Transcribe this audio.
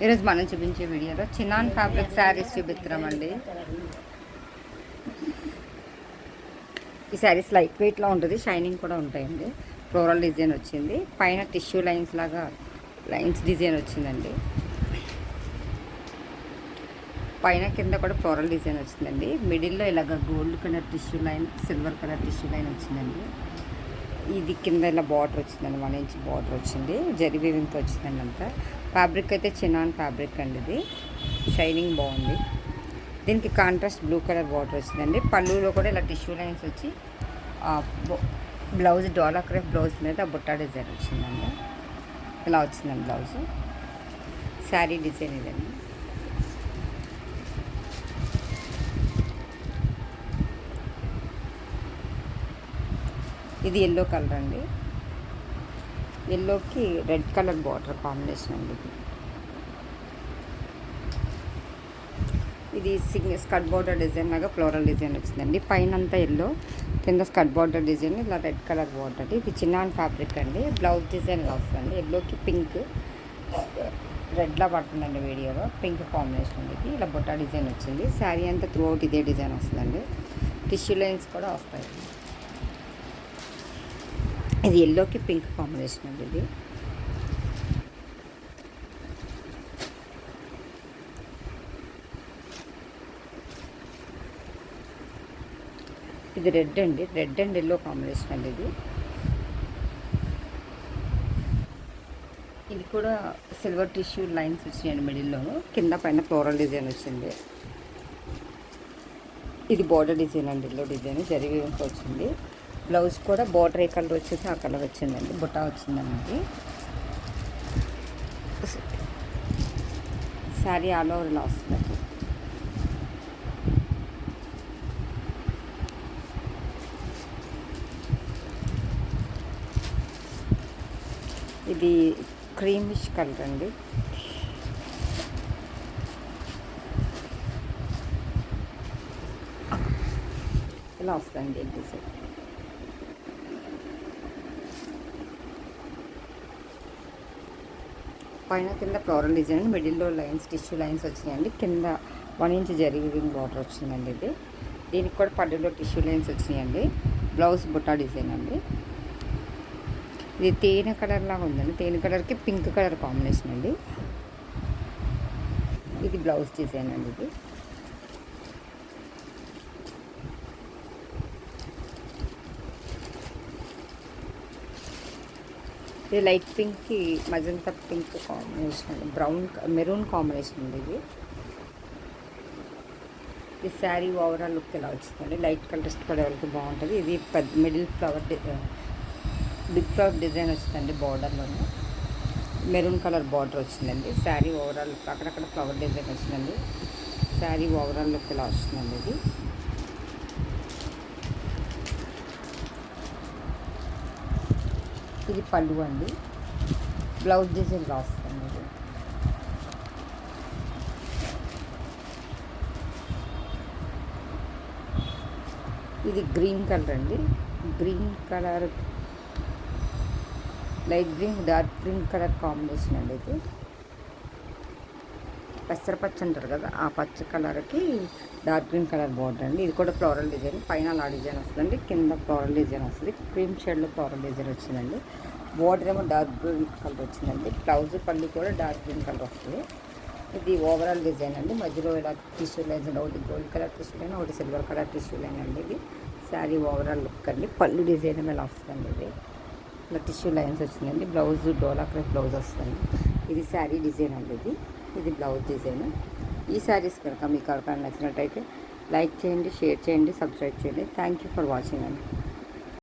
ఈరోజు మనం చూపించే వీడియోలో చినాన్ ఫ్యాబ్రిక్ శారీస్ చూపిస్తున్నామండి. ఈ శారీస్ లైట్ వెయిట్లో ఉంటుంది, షైనింగ్ కూడా ఉంటాయండి. ఫ్లోరల్ డిజైన్ వచ్చింది, పైన టిష్యూ లైన్స్ లాగా లైన్స్ డిజైన్ వచ్చిందండి. పైన కింద కూడా ఫ్లోరల్ డిజైన్ వచ్చిందండి. మిడిల్లో ఇలాగ gold colour tissue line, silver colour tissue line వచ్చిందండి. ఇది కింద ఇలా బార్డర్ వచ్చిందండి, 1 ఇంచ్ బార్డర్ వచ్చింది, జరీ వీవింగ్తో వచ్చిందండి. అంతా ఫ్యాబ్రిక్ అయితే చినాన్ ఫ్యాబ్రిక్ అండి. ఇది షైనింగ్ బాగుంది. దీనికి కాంట్రాస్ట్ బ్లూ కలర్ బార్డర్ వచ్చిందండి. పళ్ళులో కూడా ఇలా టిష్యూ లైన్స్ వచ్చి బ్లౌజ్ డోలా క్రేప్ బ్లౌజ్ మీద బుట్టా డిజైన్ వచ్చిందండి. ఇలా వచ్చిందండి బ్లౌజ్. శారీ డిజైన్ ఇదండి. ఇది ఎల్లో కలర్ అండి. ఎల్లోకి రెడ్ కలర్ బార్డర్ కాంబినేషన్ అండి. ఇది స్కర్ట్ బార్డర్ డిజైన్ లాగా ఫ్లోరల్ డిజైన్ వచ్చిందండి. పైన అంతా ఎల్లో, కింద స్కర్ట్ బార్డర్ డిజైన్, ఇలా రెడ్ కలర్ బార్డర్. ఇది చిన్నాన్ ఫ్యాబ్రిక్ అండి. బ్లౌజ్ డిజైన్ ఇలా వస్తుందండి. ఎల్లోకి పింక్, రెడ్లా పడుతుందండి వీడియోలో. పింక్ కాంబినేషన్ అండి. ఇది ఇలా బొట్టా డిజైన్ వచ్చింది. శారీ అంతా త్రూ అవుట్ ఇదే డిజైన్ వస్తుందండి. టిష్యూ లైన్స్ కూడా వస్తాయి. ఇది ఎల్లోకి పింక్ కాంబినేషన్ అండి. ఇది రెడ్ అండి. రెడ్ అండ్ ఎల్లో కాంబినేషన్ అండి. ఇది కూడా సిల్వర్ టిష్యూ లైన్స్ వచ్చినాయండి మిడిల్లో. కింద పైన ఫ్లోరల్ డిజైన్ వచ్చింది. ఇది బోర్డర్ డిజైన్ అండి. ఎల్లో డిజైన్ జరీ వీవింగ్తో వచ్చింది. బ్లౌజ్ కూడా బోర్డర్ ఏ కలర్ వచ్చేసి ఆ కలర్ వచ్చిందండి. బుట్ట వచ్చిందండి. శారీ ఆల్ ఓవర్ ఇలా వస్తుందండి. ఇది క్రీమిష్ కలర్ అండి. ఇలా వస్తుందండి డిజైన్. పైన కింద ఫ్లోరల్ డిజైన్, మిడిల్లో లైన్స్ టిష్యూ లైన్స్ వచ్చినాయండి. కింద 1 ఇంచ్ జరీ వీవింగ్ బార్డర్ వచ్చిందండి. దీనికి కూడా పళ్ళులో టిష్యూ లైన్స్ వచ్చినాయండి. బ్లౌజ్ బుట్టా డిజైన్ అండి. ఇది తేనె కలర్ లాగా ఉందండి. తేనె కలర్కి పింక్ కలర్ కాంబినేషన్ అండి. ఇది బ్లౌజ్ డిజైన్ అండి. ఇది లైట్ పింక్కి మజంతా పింక్ కాంబినేషన్ అండి. బ్రౌన్ మెరూన్ కాంబినేషన్ అండి. ఈ శారీ ఓవరాల్ లుక్ ఎలా వచ్చిందండి. లైట్ కలర్ ఇష్టపడే వాళ్ళకి బాగుంటుంది. ఇది middle flower big flower design వచ్చిందండి. బార్డర్లోనే మెరూన్ కలర్ బార్డర్ వచ్చిందండి. శారీ ఓవరాల్ లుక్ అక్కడక్కడ ఫ్లవర్ డిజైన్ వచ్చిందండి. శారీ ఓవరాల్ లుక్ ఇలా వస్తుందండి. ఇది పళ్ళు అండి. బ్లౌజ్ డిజైన్ ఇలా వస్తుంది. ఇది గ్రీన్ కలర్ అండి. Green colour, light green, dark green colour combination అండి. ఇది పెసరపచ్చ అంటారు కదా, ఆ పచ్చ కలర్కి డార్క్ గ్రీన్ కలర్ బార్డర్ అండి. ఇది కూడా ఫ్లోరల్ డిజైన్. పైన అలా డిజైన్ వస్తుందండి, కింద ఫ్లోరల్ డిజైన్ వస్తుంది. క్రీమ్ షేడ్లో ఫ్లోరల్ డిజైన్ వచ్చిందండి. బార్డర్ ఏమో డార్క్ గ్రీన్ కలర్ వచ్చిందండి. బ్లౌజ్ పళ్ళు కూడా డార్క్ గ్రీన్ కలర్ వస్తుంది. ఇది ఓవరాల్ డిజైన్ అండి. మధ్యలో ఇలా టిష్యూ లైన్స్, ఒకటి గోల్డ్ కలర్ టిష్యూ లైన్, ఒకటి సిల్వర్ కలర్ టిష్యూ లైన్ అండి. ఇది శారీ ఓవరాల్ లుక్ అండి. పళ్ళు డిజైన్ ఇలా వస్తుందండి. ఇలా టిష్యూ లైన్స్ వచ్చిందండి. బ్లౌజ్ డోలా క్రేప్ బ్లౌజ్ వస్తుంది. ఇది శారీ డిజైన్ అండి. ఇది బ్లౌజ్ డిజైన్. ఈ శారీస్ కనుక మీకు ఎవరికైనా నచ్చినట్టయితే లైక్ చేయండి, షేర్ చేయండి, సబ్స్క్రైబ్ చేయండి. థ్యాంక్ యూ ఫర్ వాచింగ్ అండి.